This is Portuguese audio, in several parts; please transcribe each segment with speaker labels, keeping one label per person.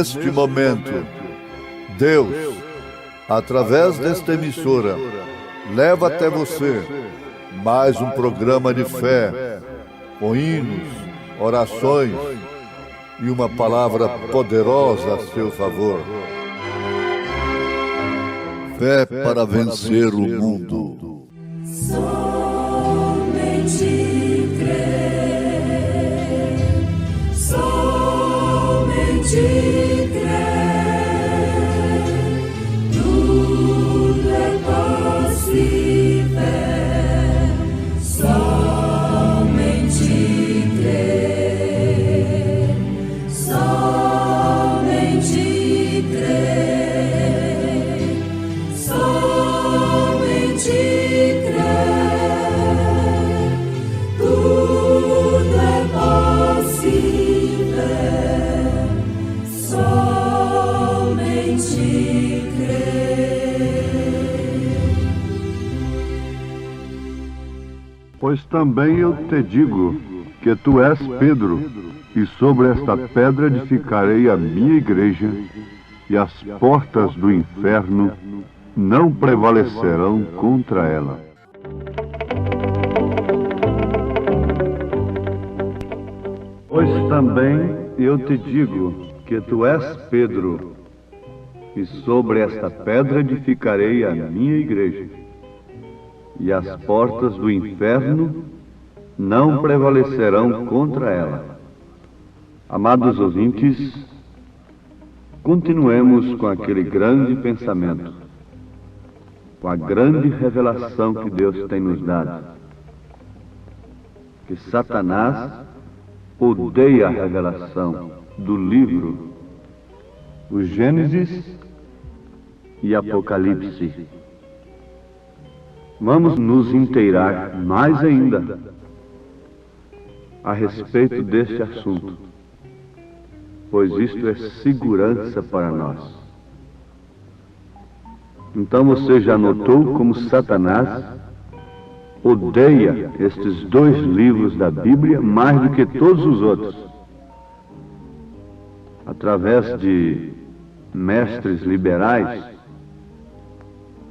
Speaker 1: neste momento, Deus, através desta emissora, leva até você mais um programa de fé, com hinos, orações e uma palavra poderosa a seu favor. Fé para vencer o mundo.
Speaker 2: Somente crer, somente crer, tudo é possível, somente crer, somente crer, somente crer, tudo é possível, somente crer.
Speaker 3: Pois também eu te digo que tu és Pedro, e sobre esta pedra edificarei a minha igreja, e as portas do inferno não prevalecerão contra ela. Pois também eu te digo que tu és Pedro, e sobre esta pedra edificarei a minha igreja, e as portas do inferno não prevalecerão contra ela. Amados ouvintes, continuemos com aquele grande pensamento, com a grande revelação que Deus tem nos dado, que Satanás odeia a revelação do livro, o Gênesis e Apocalipse. Vamos nos inteirar mais ainda a respeito deste assunto, pois isto é segurança para nós. Então você já notou como Satanás odeia estes dois livros da Bíblia mais do que todos os outros. Através de mestres liberais,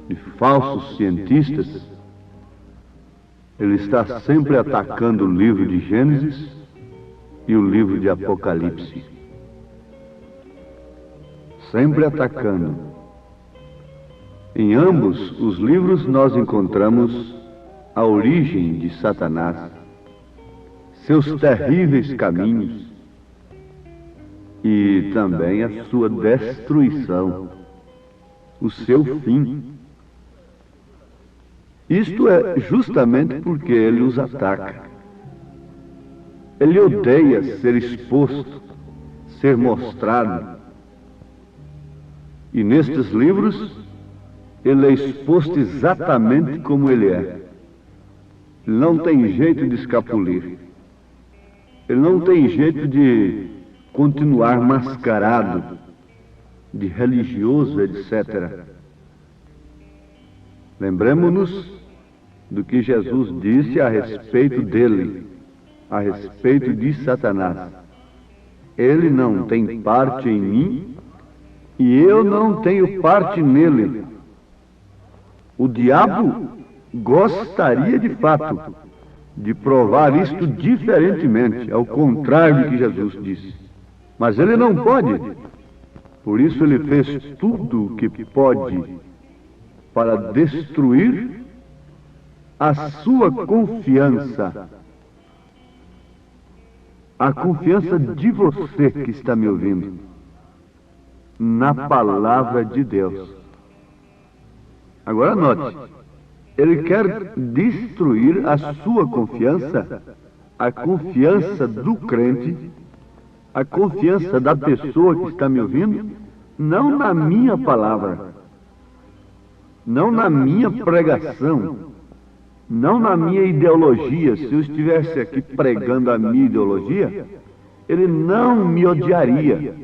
Speaker 3: de falsos cientistas, ele está sempre atacando o livro de Gênesis e o livro de Apocalipse. Sempre atacando. Em ambos os livros nós encontramos a origem de Satanás, seus terríveis caminhos e também a sua destruição, o seu fim. Isto é justamente porque ele os ataca. Ele odeia ser exposto, ser mostrado. E nestes livros, ele é exposto exatamente como ele é. Ele não tem jeito de escapulir. Ele não tem jeito de continuar mascarado, de religioso, etc. Lembremos-nos do que Jesus disse a respeito dele, a respeito de Satanás. Ele não tem parte em mim e eu não tenho parte nele. O diabo gostaria de fato de provar isto diferentemente, ao contrário do que Jesus disse. Mas ele não pode. Por isso ele fez tudo o que pode para destruir a sua confiança, a confiança de você que está me ouvindo, na palavra de Deus. Agora note, ele quer destruir a sua confiança, a confiança do crente, a confiança da pessoa que está me ouvindo, não na minha palavra, não na minha pregação, não na minha ideologia. Se eu estivesse aqui pregando a minha ideologia, ele não me odiaria.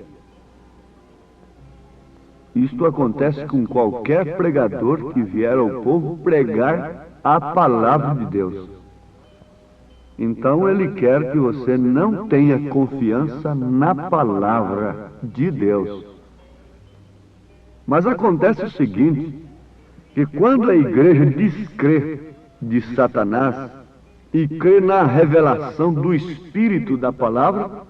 Speaker 3: Isto acontece com qualquer pregador que vier ao povo pregar a palavra de Deus. Então ele quer que você não tenha confiança na palavra de Deus. Mas acontece o seguinte, que quando a igreja descrê de Satanás e crê na revelação do Espírito da palavra,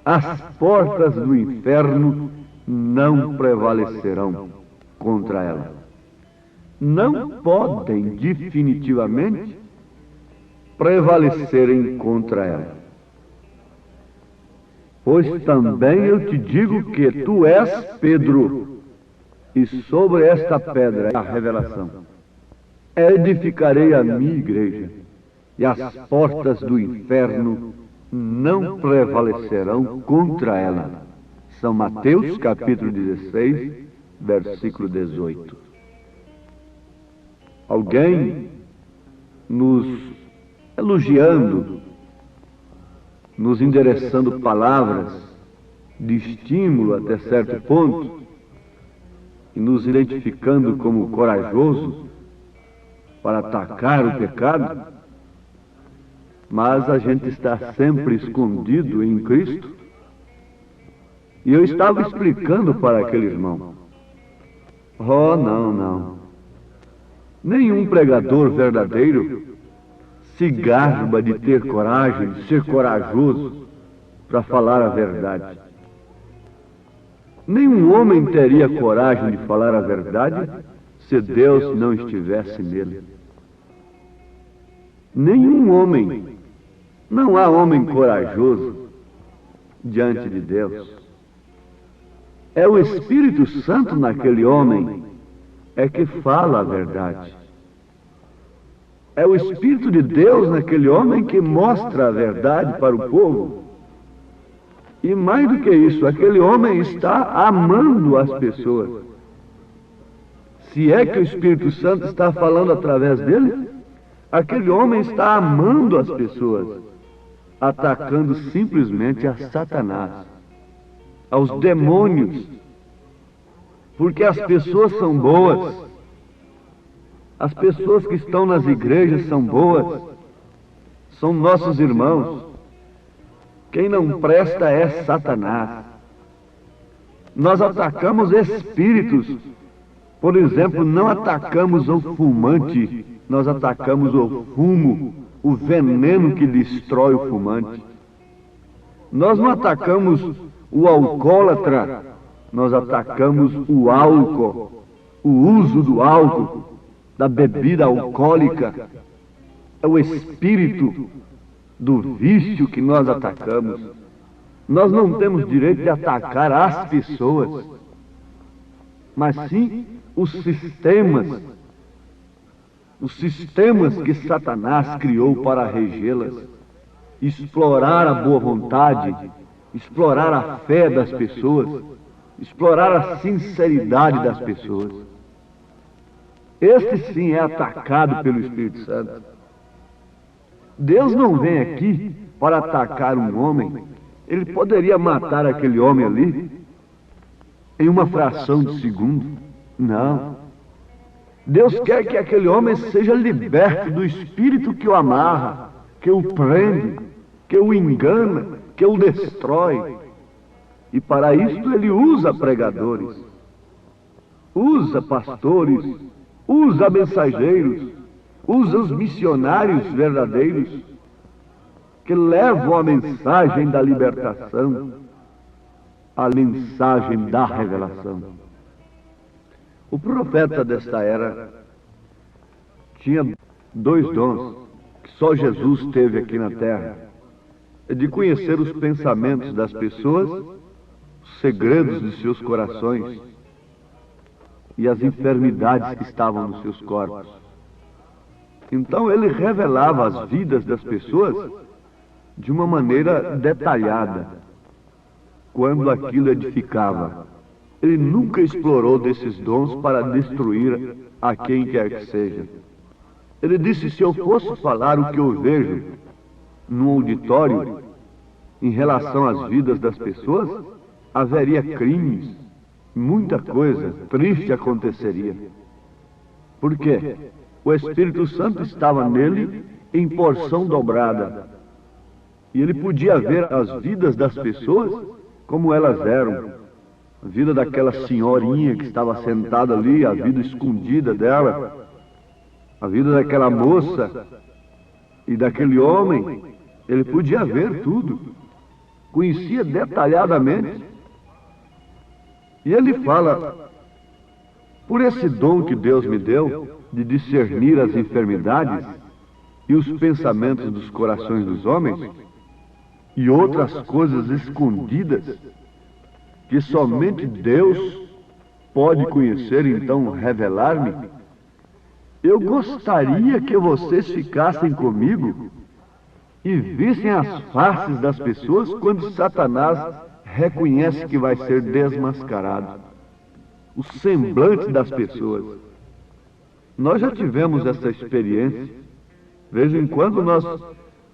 Speaker 3: as portas do inferno não prevalecerão contra ela. Não podem definitivamente prevalecerem contra ela. Pois também eu te digo que tu és Pedro, e sobre esta pedra, a revelação, edificarei a minha igreja, e as portas do inferno não prevalecerão contra ela. São Mateus capítulo 16, versículo 18. Alguém nos elogiando, nos endereçando palavras de estímulo até certo ponto, e nos identificando como corajoso para atacar o pecado, mas a gente está sempre escondido em Cristo. E eu estava explicando para aquele irmão, não. Nenhum pregador verdadeiro se garba de ter coragem, de ser corajoso para falar a verdade. Nenhum homem teria coragem de falar a verdade se Deus não estivesse nele. Nenhum homem, não há homem corajoso diante de Deus. É o Espírito Santo naquele homem é que fala a verdade. É o Espírito de Deus naquele homem que mostra a verdade para o povo. E mais do que isso, aquele homem está amando as pessoas. Se é que o Espírito Santo está falando através dele, aquele homem está amando as pessoas, atacando simplesmente a Satanás, aos demônios, porque as pessoas são boas. As pessoas que estão nas igrejas são boas, são nossos irmãos. Quem não presta é Satanás. Nós atacamos espíritos. Por exemplo, não atacamos o fumante, nós atacamos o fumo, o veneno que destrói o fumante. Nós não atacamos o alcoólatra, nós atacamos o álcool, o uso do álcool, da bebida alcoólica. É o espírito do vício que nós atacamos. Nós não temos direito de atacar as pessoas, mas sim os sistemas que Satanás criou para regê-las, explorar a boa vontade, explorar a fé das pessoas, explorar a sinceridade das pessoas. Este sim é atacado pelo Espírito Santo. Deus não vem aqui para atacar um homem. Ele poderia matar aquele homem ali em uma fração de segundo. Não. Deus quer que aquele homem seja liberto do espírito que o amarra, que o prende, que o engana, que o destrói. E para isso ele usa pregadores, usa pastores, usa mensageiros, usa os missionários verdadeiros que levam a mensagem da libertação, a mensagem da revelação. O profeta desta era tinha dois dons que só Jesus teve aqui na terra: de conhecer os pensamentos das pessoas, os segredos de seus corações e as enfermidades que estavam nos seus corpos. Então ele revelava as vidas das pessoas de uma maneira detalhada, quando aquilo edificava. Ele nunca explorou desses dons para destruir a quem quer que seja. Ele disse: se eu fosse falar o que eu vejo num auditório em relação às vidas das pessoas, haveria crimes, muita coisa triste aconteceria. Por quê? O Espírito Santo estava nele em porção dobrada. E ele podia ver as vidas das pessoas como elas eram. A vida daquela senhorinha que estava sentada ali, a vida escondida dela, a vida daquela moça e daquele homem. Ele podia ver tudo, conhecia detalhadamente. E ele fala: por esse dom que Deus me deu de discernir as enfermidades e os pensamentos dos corações dos homens e outras coisas escondidas que somente Deus pode conhecer, então revelar-me, eu gostaria que vocês ficassem comigo e vissem as faces das pessoas quando Satanás reconhece que vai ser desmascarado. O semblante das pessoas. Nós já tivemos essa experiência. De vez em quando nós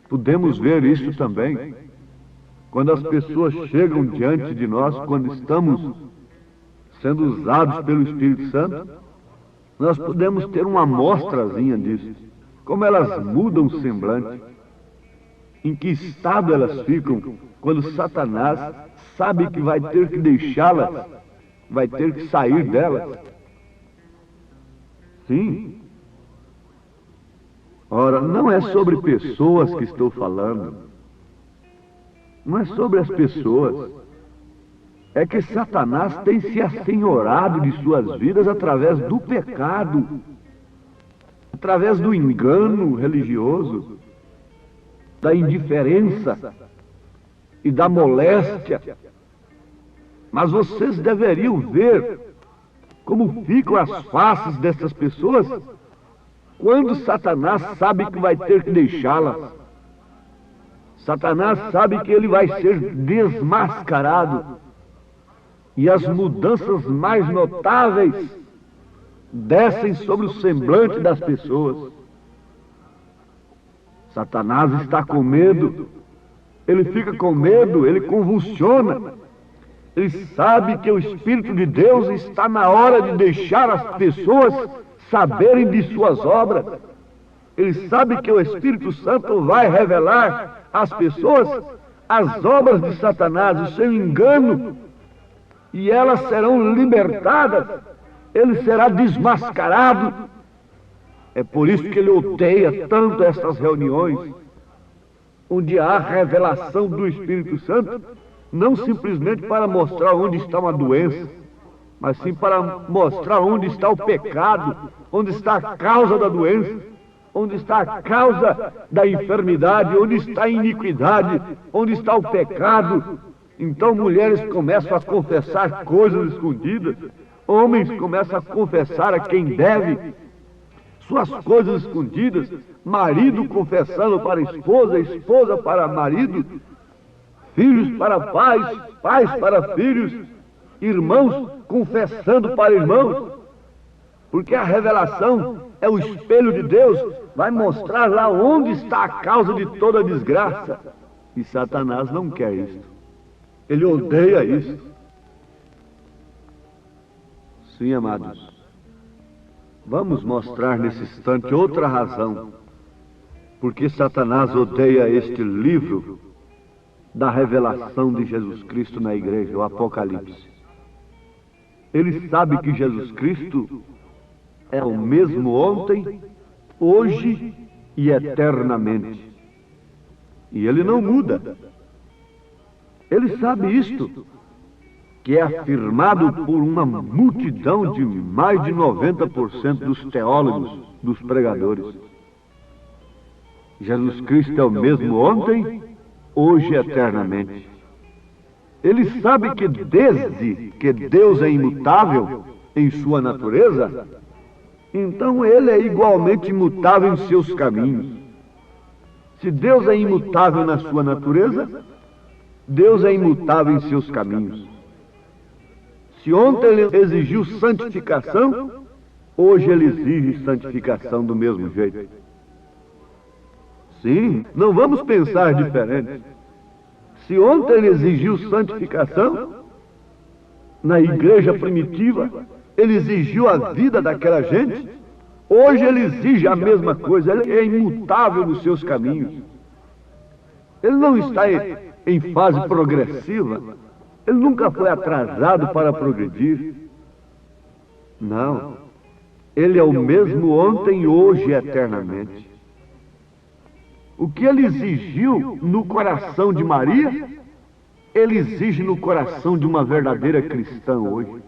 Speaker 3: podemos ver isso também. Quando as pessoas chegam diante de nós, quando estamos sendo usados pelo Espírito Santo, nós podemos ter uma amostrazinha disso. Como elas mudam o semblante. Em que estado elas ficam quando Satanás sabe que vai ter que deixá-las, vai ter que sair delas. Sim. Ora, não é sobre pessoas que estou falando. Não é sobre as pessoas. É que Satanás tem se assenhorado de suas vidas através do pecado, através do engano religioso, da indiferença e da moléstia. Mas vocês deveriam ver como ficam as faces dessas pessoas quando Satanás sabe que vai ter que deixá-las. Satanás sabe que ele vai ser desmascarado. E as mudanças mais notáveis descem sobre o semblante das pessoas. Satanás está com medo, ele fica com medo, ele convulsiona. Ele sabe que o Espírito de Deus está na hora de deixar as pessoas saberem de suas obras. Ele sabe que o Espírito Santo vai revelar às pessoas as obras de Satanás, o seu engano, e elas serão libertadas, ele será desmascarado. É por isso que ele odeia tanto essas reuniões, onde há revelação do Espírito Santo, não simplesmente para mostrar onde está uma doença, mas sim para mostrar onde está o pecado, onde está a causa da doença, onde está a causa da enfermidade, onde está a iniquidade, onde está o pecado. Então mulheres começam a confessar coisas escondidas, homens começam a confessar a quem deve suas coisas escondidas, marido confessando para a esposa, esposa para marido, filhos para pais, pais para filhos, irmãos confessando para irmãos, porque a revelação é o espelho de Deus, vai mostrar lá onde está a causa de toda a desgraça. E Satanás não quer isso. Ele odeia isso. Sim, amados. Vamos mostrar nesse instante outra razão porque Satanás odeia este livro da revelação de Jesus Cristo na igreja, o Apocalipse. Ele sabe que Jesus Cristo é o mesmo ontem, hoje e eternamente. E ele não muda. Ele sabe isto, que é afirmado por uma multidão de mais de 90% dos teólogos, dos pregadores. Jesus Cristo é o mesmo ontem, hoje e eternamente. Ele sabe que desde que Deus é imutável em sua natureza, então ele é igualmente imutável em seus caminhos. Se Deus é imutável na sua natureza, Deus é imutável em seus caminhos. Se ontem ele exigiu santificação, hoje ele exige santificação do mesmo jeito. Sim, não vamos pensar diferente. Se ontem ele exigiu santificação, na igreja primitiva, ele exigiu a vida daquela gente, Hoje ele exige a mesma coisa, ele é imutável nos seus caminhos. Ele não está em fase progressiva, ele nunca foi atrasado para progredir. Não, ele é o mesmo ontem, hoje e eternamente. O que ele exigiu no coração de Maria, ele exige no coração de uma verdadeira cristã hoje.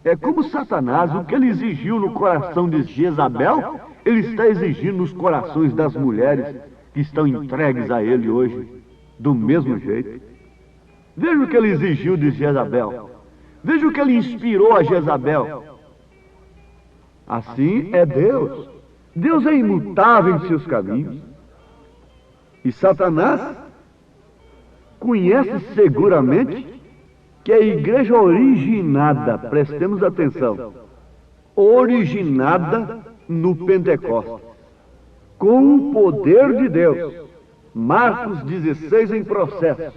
Speaker 3: É como Satanás, o que ele exigiu no coração de Jezabel, ele está exigindo nos corações das mulheres que estão entregues a ele hoje, do mesmo jeito. Veja o que ele exigiu de Jezabel. Veja o que ele inspirou a Jezabel. Assim é Deus. Deus é imutável em seus caminhos. E Satanás conhece seguramente que a igreja originada, prestemos atenção, originada no Pentecostes, com o poder de Deus, Marcos 16 em processo,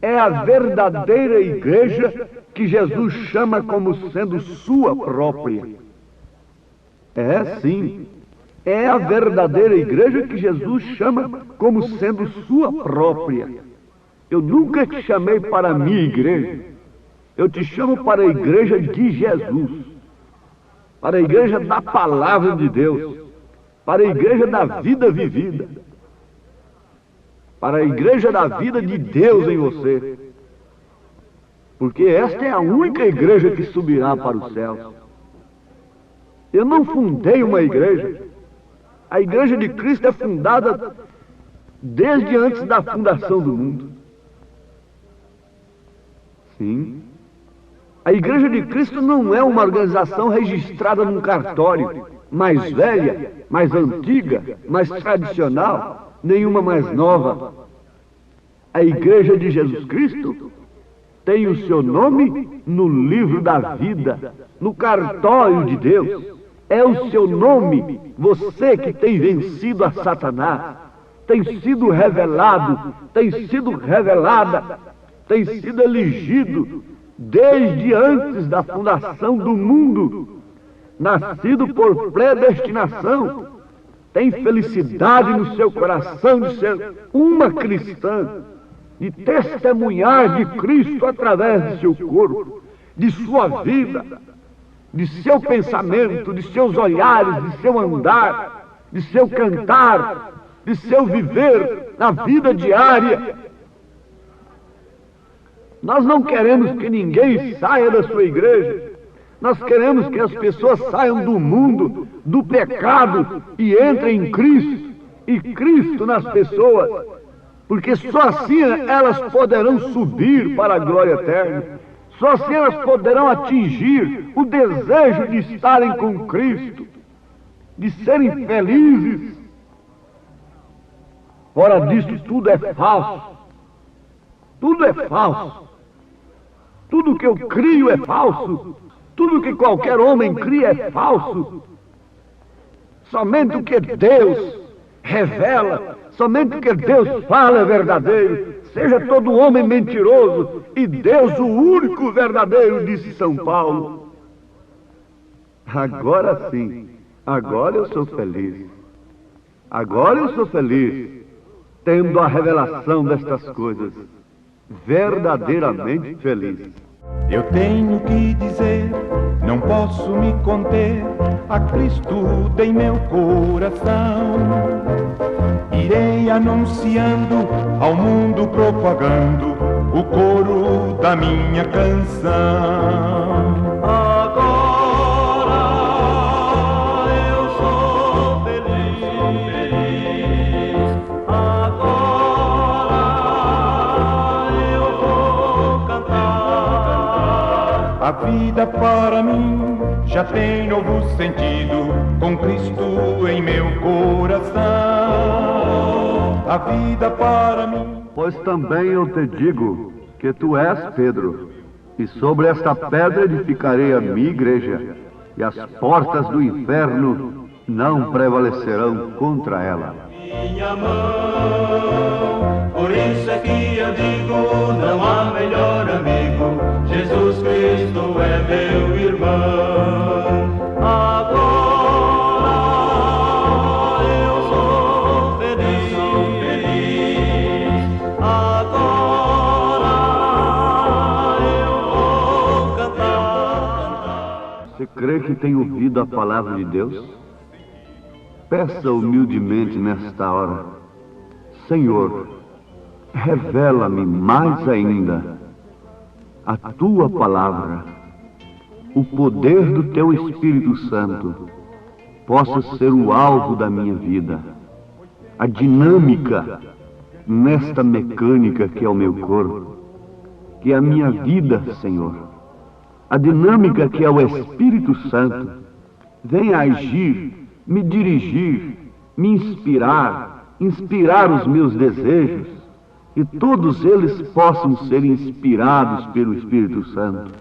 Speaker 3: é a verdadeira igreja que Jesus chama como sendo sua própria. É sim, é a verdadeira igreja que Jesus chama como sendo sua própria. Eu nunca te chamei para a minha igreja, eu te chamo para a igreja de Jesus, para a igreja da palavra de Deus, para a igreja da vida vivida, para a igreja da vida de Deus em você, porque esta é a única igreja que subirá para o céu. Eu não fundei uma igreja, a igreja de Cristo é fundada desde antes da fundação do mundo. Sim, a igreja de Cristo não é uma organização registrada num cartório, mais velha, mais antiga, mais tradicional, nenhuma mais nova. A igreja de Jesus Cristo tem o seu nome no livro da vida, no cartório de Deus. É o seu nome, você que tem vencido a Satanás, tem sido revelado, tem sido revelada, tem sido elegido desde antes da fundação do mundo, nascido por predestinação, tem felicidade no seu coração de ser uma cristã, de testemunhar de Cristo através de seu corpo, de sua vida, de seu pensamento, de seus olhares, de seu andar, de seu cantar, de seu viver na vida diária. Nós não queremos que ninguém saia da sua igreja. Nós queremos que as pessoas saiam do mundo, do pecado e entrem em Cristo, e Cristo nas pessoas, porque só assim elas poderão subir para a glória eterna, só assim elas poderão atingir o desejo de estarem com Cristo, de serem felizes. Fora disso, tudo é falso. Tudo é falso. Tudo que eu crio é falso. Tudo que qualquer homem cria é falso. Somente o que Deus revela, somente o que Deus fala é verdadeiro. Seja todo homem mentiroso e Deus o único verdadeiro, disse São Paulo. Agora sim, agora eu sou feliz. Agora eu sou feliz, tendo a revelação destas coisas. Verdadeiramente feliz.
Speaker 4: Eu tenho que dizer, não posso me conter, a Cristo tem meu coração. Irei anunciando ao mundo, propagando o coro da minha canção. Agora eu sou feliz, agora eu vou cantar. A vida para mim já tem novo sentido, com Cristo em meu coração. A vida para mim.
Speaker 3: Pois também eu te digo que tu és Pedro, e sobre esta pedra edificarei a minha igreja, e as portas do inferno não prevalecerão contra ela.
Speaker 4: Minha mão, por isso é que eu digo, não há melhor amigo, Jesus Cristo é meu irmão. Agora
Speaker 3: crê que tem ouvido a palavra de Deus? Peça humildemente nesta hora: Senhor, revela-me mais ainda a tua palavra, o poder do teu Espírito Santo possa ser o alvo da minha vida, a dinâmica nesta mecânica que é o meu corpo, que é a minha vida, Senhor, a dinâmica que é o Espírito Santo, venha agir, me dirigir, me inspirar os meus desejos, e todos eles possam ser inspirados pelo Espírito Santo.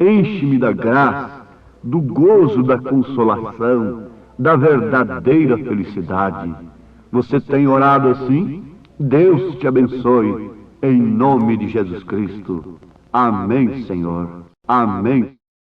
Speaker 3: Enche-me da graça, do gozo da consolação, da verdadeira felicidade. Você tem orado assim? Deus te abençoe, em nome de Jesus Cristo. Amém, Senhor. Amém.